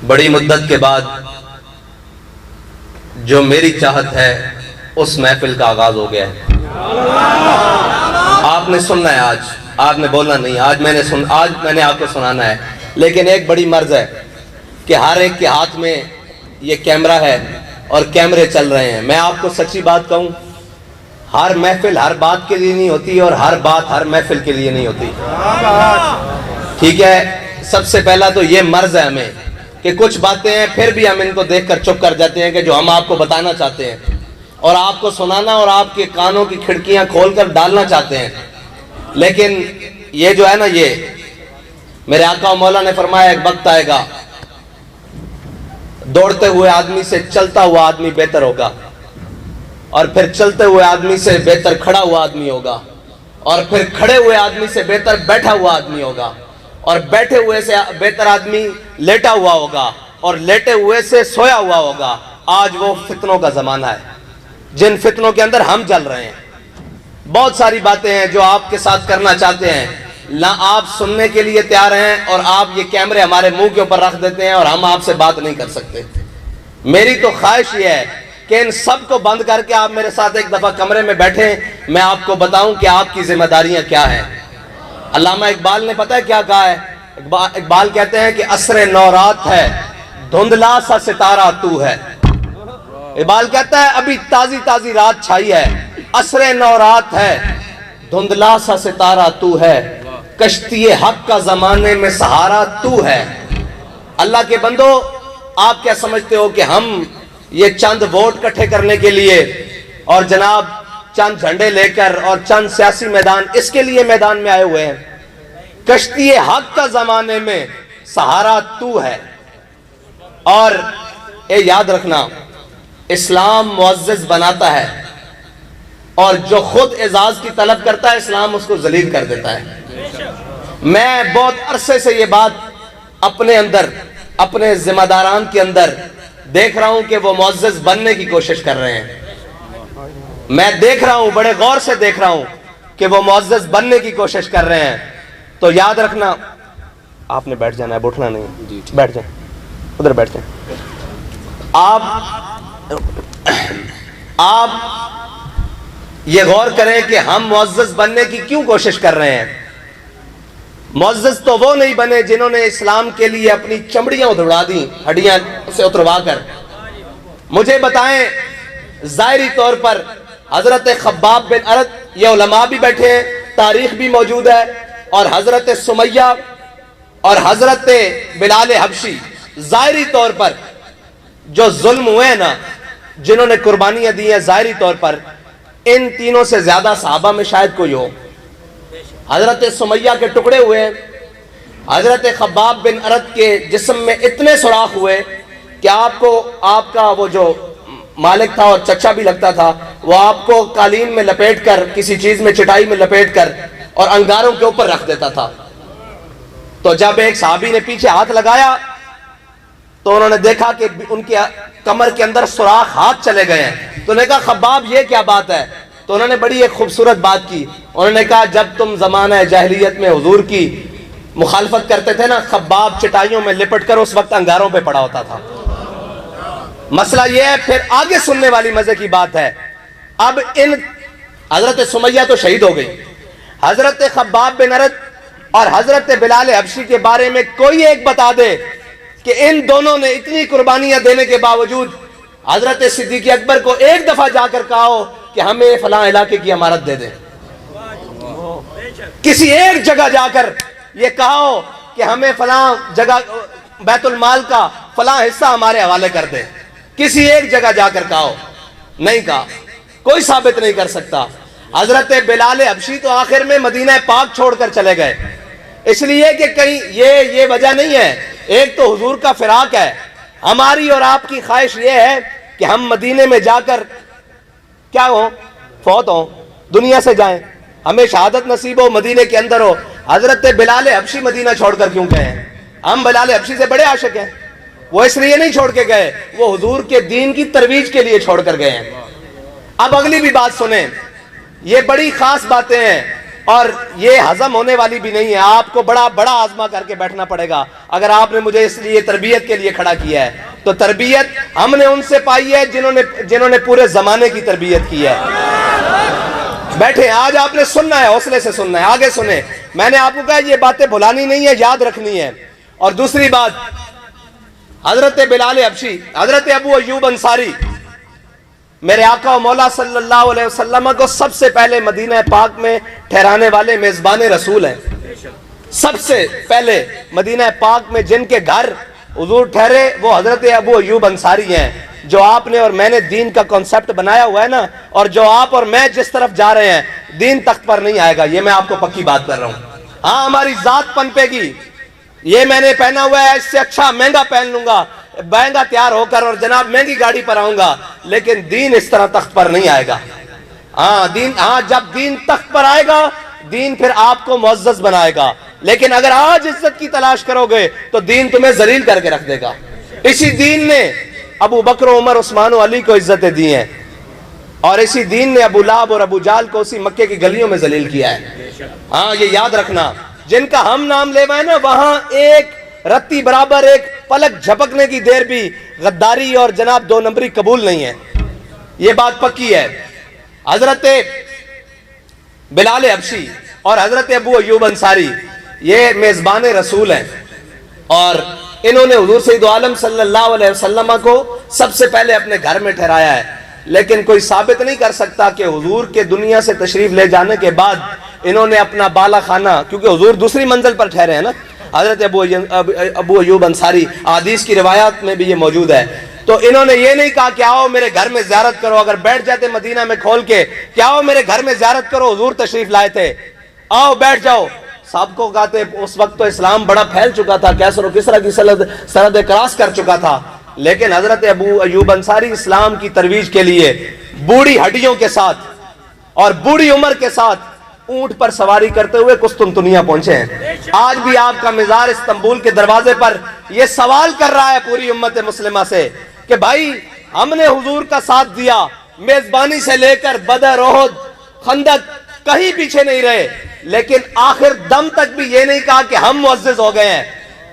بڑی مدت کے بعد جو میری چاہت ہے اس محفل کا آغاز ہو گیا ہے۔ آپ نے سننا ہے، آج آپ نے بولنا نہیں، آج میں نے آپ کو سنانا ہے۔ لیکن ایک بڑی مرض ہے کہ ہر ایک کے ہاتھ میں یہ کیمرہ ہے اور کیمرے چل رہے ہیں۔ میں آپ کو سچی بات کہوں، ہر محفل ہر بات کے لیے نہیں ہوتی اور ہر بات ہر محفل کے لیے نہیں ہوتی، ٹھیک ہے؟ سب سے پہلا تو یہ مرض ہے ہمیں کہ کچھ باتیں ہیں پھر بھی ہم ان کو دیکھ کر چپ کر جاتے ہیں کہ جو ہم آپ کو بتانا چاہتے ہیں اور آپ کو سنانا اور آپ کے کانوں کی کھڑکیاں کھول کر ڈالنا چاہتے ہیں۔ لیکن یہ جو ہے نا، یہ میرے آقا و مولا نے فرمایا ایک وقت آئے گا دوڑتے ہوئے آدمی سے چلتا ہوا آدمی بہتر ہوگا، اور پھر چلتے ہوئے آدمی سے بہتر کھڑا ہوا آدمی ہوگا، اور پھر کھڑے ہوئے آدمی سے بہتر بیٹھا ہوا آدمی ہوگا، اور بیٹھے ہوئے سے بہتر آدمی لیٹا ہوا ہوگا، اور لیٹے ہوئے سے سویا ہوا ہوگا۔ آج وہ فتنوں کا زمانہ ہے جن فتنوں کے اندر ہم جل رہے ہیں۔ بہت ساری باتیں ہیں جو آپ کے ساتھ کرنا چاہتے ہیں، نہ آپ سننے کے لیے تیار ہیں، اور آپ یہ کیمرے ہمارے منہ کے اوپر رکھ دیتے ہیں اور ہم آپ سے بات نہیں کر سکتے۔ میری تو خواہش یہ ہے کہ ان سب کو بند کر کے آپ میرے ساتھ ایک دفعہ کمرے میں بیٹھیں، میں آپ کو بتاؤں کہ آپ کی ذمہ داریاں کیا ہیں۔ علامہ اقبال نے پتہ ہے کیا کہا ہے؟ اقبال کہتے ہیں کہ عصر نورات ہے، دھندلا سا ستارہ تو ہے۔ اقبال کہتا ہے ابھی تازی تازی رات چھائی ہے، عصر نورات ہے، دھندلا سا ستارہ تو ہے، کشتی حق کا زمانے میں سہارا تو ہے۔ اللہ کے بندو، آپ کیا سمجھتے ہو کہ ہم یہ چند ووٹ کٹھے کرنے کے لیے اور جناب چند جھنڈے لے کر اور چند سیاسی میدان اس کے لیے میدان میں آئے ہوئے ہیں؟ کشتی حق کا زمانے میں سہارا تو ہے۔ اور یاد رکھنا، اسلام معزز بناتا ہے، اور جو خود اعزاز کی طلب کرتا ہے اسلام اس کو ذلیل کر دیتا ہے۔ میں بہت عرصے سے یہ بات اپنے اندر، اپنے ذمہ داران کے اندر دیکھ رہا ہوں کہ وہ معزز بننے کی کوشش کر رہے ہیں۔ میں دیکھ رہا ہوں، بڑے غور سے دیکھ رہا ہوں کہ وہ معزز بننے کی کوشش کر رہے ہیں۔ تو یاد رکھنا، آپ نے بیٹھ جانا ہے، اٹھنا نہیں، بیٹھ جائیں، ادھر بیٹھ جائیں۔ آپ یہ غور کریں کہ ہم معزز بننے کی کیوں کوشش کر رہے ہیں۔ معزز تو وہ نہیں بنے جنہوں نے اسلام کے لیے اپنی چمڑیاں اتروا دیں، ہڈیاں سے اتروا کر۔ مجھے بتائیں، ظاہری طور پر حضرت خباب بن ارد، یہ علماء بھی بیٹھے ہیں، تاریخ بھی موجود ہے، اور حضرت سمیہ اور حضرت بلال حبشی، ظاہری طور پر جو ظلم ہوئے ہیں نا، جنہوں نے قربانیاں دی ہیں، ظاہری طور پر ان تینوں سے زیادہ صحابہ میں شاید کوئی ہو۔ حضرت سمیہ کے ٹکڑے ہوئے، حضرت خباب بن ارد کے جسم میں اتنے سوراخ ہوئے کہ آپ کا وہ جو مالک تھا اور چچا بھی لگتا تھا، وہ آپ کو قالین میں لپیٹ کر، کسی چیز میں، چٹائی میں لپیٹ کر اور انگاروں کے اوپر رکھ دیتا تھا۔ تو جب ایک صحابی نے پیچھے ہاتھ لگایا تو انہوں نے دیکھا کہ ان کے کمر کے اندر سوراخ ہاتھ چلے گئے ہیں۔ تو انہوں نے کہا خباب یہ کیا بات ہے؟ تو انہوں نے بڑی ایک خوبصورت بات کی، انہوں نے کہا جب تم زمانہ جاہلیت میں حضور کی مخالفت کرتے تھے نا، خباب چٹائیوں میں لپٹ کر اس وقت انگاروں پہ پڑا ہوتا تھا۔ مسئلہ یہ ہے، پھر آگے سننے والی مزے کی بات ہے۔ اب حضرت سمیہ تو شہید ہو گئی، حضرت خباب بن ارد اور حضرت بلال حبشی کے بارے میں کوئی ایک بتا دے کہ ان دونوں نے اتنی قربانیاں دینے کے باوجود حضرت صدیق اکبر کو ایک دفعہ جا کر کہا ہو کہ ہمیں فلاں علاقے کی امارت دے دیں، کسی ایک جگہ جا کر یہ کہا ہو کہ ہمیں فلاں جگہ بیت المال کا فلاں حصہ ہمارے حوالے کر دیں، کسی ایک جگہ جا کر کہا ہو؟ نہیں کہا، کوئی ثابت نہیں کر سکتا۔ حضرت بلال حبشی تو آخر میں مدینہ پاک چھوڑ کر چلے گئے، اس لیے کہ کہیں یہ وجہ نہیں ہے، ایک تو حضور کا فراق ہے، ہماری اور آپ کی خواہش یہ ہے کہ ہم مدینے میں جا کر کیا ہوں، فوت ہوں، دنیا سے جائیں، ہمیں شہادت نصیب ہو، مدینے کے اندر ہو۔ حضرت بلال حبشی مدینہ چھوڑ کر کیوں گئے ہیں؟ ہم بلال حبشی سے بڑے عاشق ہیں، وہ اس لیے نہیں چھوڑ کے گئے، وہ حضور کے دین کی ترویج کے لیے چھوڑ کر گئے ہیں۔ اب اگلی بھی بات سنیں، یہ بڑی خاص باتیں ہیں اور یہ ہضم ہونے والی بھی نہیں ہے، آپ کو بڑا بڑا آزما کر کے بیٹھنا پڑے گا۔ اگر آپ نے مجھے اس لیے تربیت کے لیے کھڑا کیا ہے تو تربیت ہم نے ان سے پائی ہے جنہوں نے پورے زمانے کی تربیت کی ہے۔ بیٹھے، آج آپ نے سننا ہے، حوصلے سے سننا ہے، آگے سنیں۔ میں نے آپ کو کہا یہ باتیں بھلانی نہیں ہے، یاد رکھنی ہے۔ اور دوسری بات، حضرت بلال حبشی، حضرت ابو ایوب انصاری، میرے آقا و مولا صلی اللہ علیہ وسلم کو سب سے پہلے مدینہ پاک میں ٹھہرانے والے میزبان رسول ہیں۔ سب سے پہلے مدینہ پاک میں جن کے گھر حضور ٹھہرے وہ حضرت ابو ایوب انصاری ہیں۔ جو آپ نے اور میں نے دین کا کنسپٹ بنایا ہوا ہے نا، اور جو آپ اور میں جس طرف جا رہے ہیں، دین تخت پر نہیں آئے گا، یہ میں آپ کو پکی بات کر رہا ہوں۔ ہاں، ہماری ذات پنپے گی، یہ میں نے پہنا ہوا ہے، اس سے اچھا مہنگا پہن لوں گا، مہنگا تیار ہو کر اور جناب مہنگی گاڑی پر آؤں گا، لیکن دین اس طرح تخت پر نہیں آئے گا۔ جب دین تخت پر آئے گا، دین پھر آپ کو معزز بنائے گا، لیکن اگر آج عزت کی تلاش کرو گے تو دین تمہیں ذلیل کر کے رکھ دے گا۔ اسی دین نے ابو بکر، عمر، عثمان و علی کو عزتیں دی ہیں، اور اسی دین نے ابو لہب اور ابو جہل کو اسی مکے کی گلیوں میں ذلیل کیا ہے۔ ہاں، یہ یاد رکھنا، جن کا ہم نام لے ہے نا، وہاں ایک رتی برابر ایک پلک جھپکنے کی دیر بھی غداری اور جناب دو نمبری قبول نہیں ہے، یہ بات پکی ہے۔ حضرت بلال حبشی اور حضرت ابو ایوب انصاری یہ میزبان رسول ہیں، اور انہوں نے حضور سید عالم صلی اللہ علیہ وسلم کو سب سے پہلے اپنے گھر میں ٹھہرایا ہے، لیکن کوئی ثابت نہیں کر سکتا کہ حضور کے دنیا سے تشریف لے جانے کے بعد انہوں نے اپنا بالا خانہ، کیونکہ حضور دوسری منزل پر ٹھہرے ہیں نا، حضرت ابو ایوب انصاری، حدیث کی روایات میں بھی یہ موجود ہے، تو انہوں نے یہ نہیں کہا کہ آؤ میرے گھر میں زیارت کرو۔ اگر بیٹھ جاتے مدینہ میں کھول کے کہ آؤ میرے گھر میں زیارت کرو، حضور تشریف لائے تھے، آؤ بیٹھ جاؤ، سب کو کہتے، اس وقت تو اسلام بڑا پھیل چکا تھا، کیسر و کسرا کی سرحد کراس کر چکا تھا، لیکن حضرت ابو ایوب انصاری اسلام کی ترویج کے لیے بوڑھی ہڈیوں کے ساتھ اور بوڑھی عمر کے ساتھ اونٹ پر سواری کرتے ہوئے قسطنطنیہ پہنچے ہیں۔ آج بھی آپ کا مزار استنبول کے دروازے پر یہ سوال کر رہا ہے پوری امت مسلمہ سے کہ بھائی، ہم نے حضور کا ساتھ دیا، میزبانی سے لے کر بدر، احد، خندق، کہیں پیچھے نہیں رہے، لیکن آخر دم تک بھی یہ نہیں کہا کہ ہم معزز ہو گئے ہیں،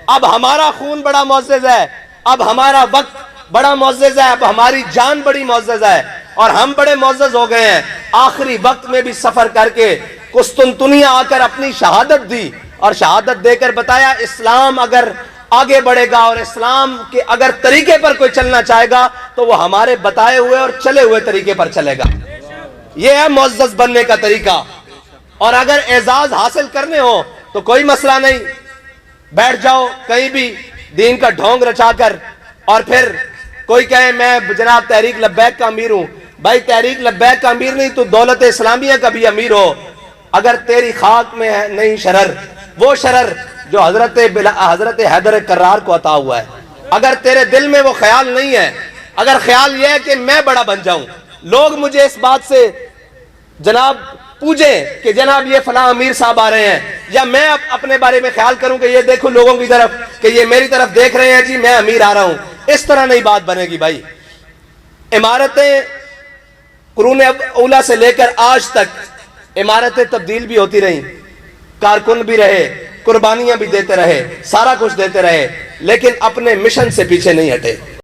اب ہمارا خون بڑا معزز ہے، اب ہمارا وقت بڑا معزز ہے، اب ہماری جان بڑی معزز ہے، اور ہم بڑے معزز ہو گئے ہیں۔ آخری وقت میں بھی سفر کر کے قسطنطنیہ آ کر اپنی شہادت دی، اور شہادت دے کر بتایا اسلام اگر آگے بڑھے گا اور اسلام کے اگر طریقے پر کوئی چلنا چاہے گا تو وہ ہمارے بتائے ہوئے اور چلے ہوئے طریقے پر چلے گا۔ یہ ہے معزز بننے کا طریقہ، اور اگر اعزاز حاصل کرنے ہو تو کوئی مسئلہ نہیں، بیٹھ جاؤ کہیں بھی دین کا ڈھونگ رچا کر، اور پھر کوئی کہے میں جناب تحریک لبیک کا امیر ہوں، بھائی تحریک لبیک کا امیر نہیں، تو دولت اسلامیہ کا بھی امیر ہو، اگر تیری خاک میں ہے نہیں شرر، وہ شرر جو حضرت حیدر کرار کو عطا ہوا ہے، اگر تیرے دل میں وہ خیال نہیں ہے، اگر خیال یہ ہے کہ میں بڑا بن جاؤں، لوگ مجھے اس بات سے جناب پوچھیں کہ جناب یہ فلاں امیر صاحب آ رہے ہیں، یا میں اپنے بارے میں خیال کروں کہ یہ دیکھو لوگوں کی طرف کہ یہ میری طرف دیکھ رہے ہیں، جی میں امیر آ رہا ہوں، اس طرح نہیں بات بنے گی بھائی۔ عمارتیں قرون اولیٰ سے لے کر آج تک عمارتیں تبدیل بھی ہوتی رہیں، کارکن بھی رہے، قربانیاں بھی دیتے رہے، سارا کچھ دیتے رہے، لیکن اپنے مشن سے پیچھے نہیں ہٹے۔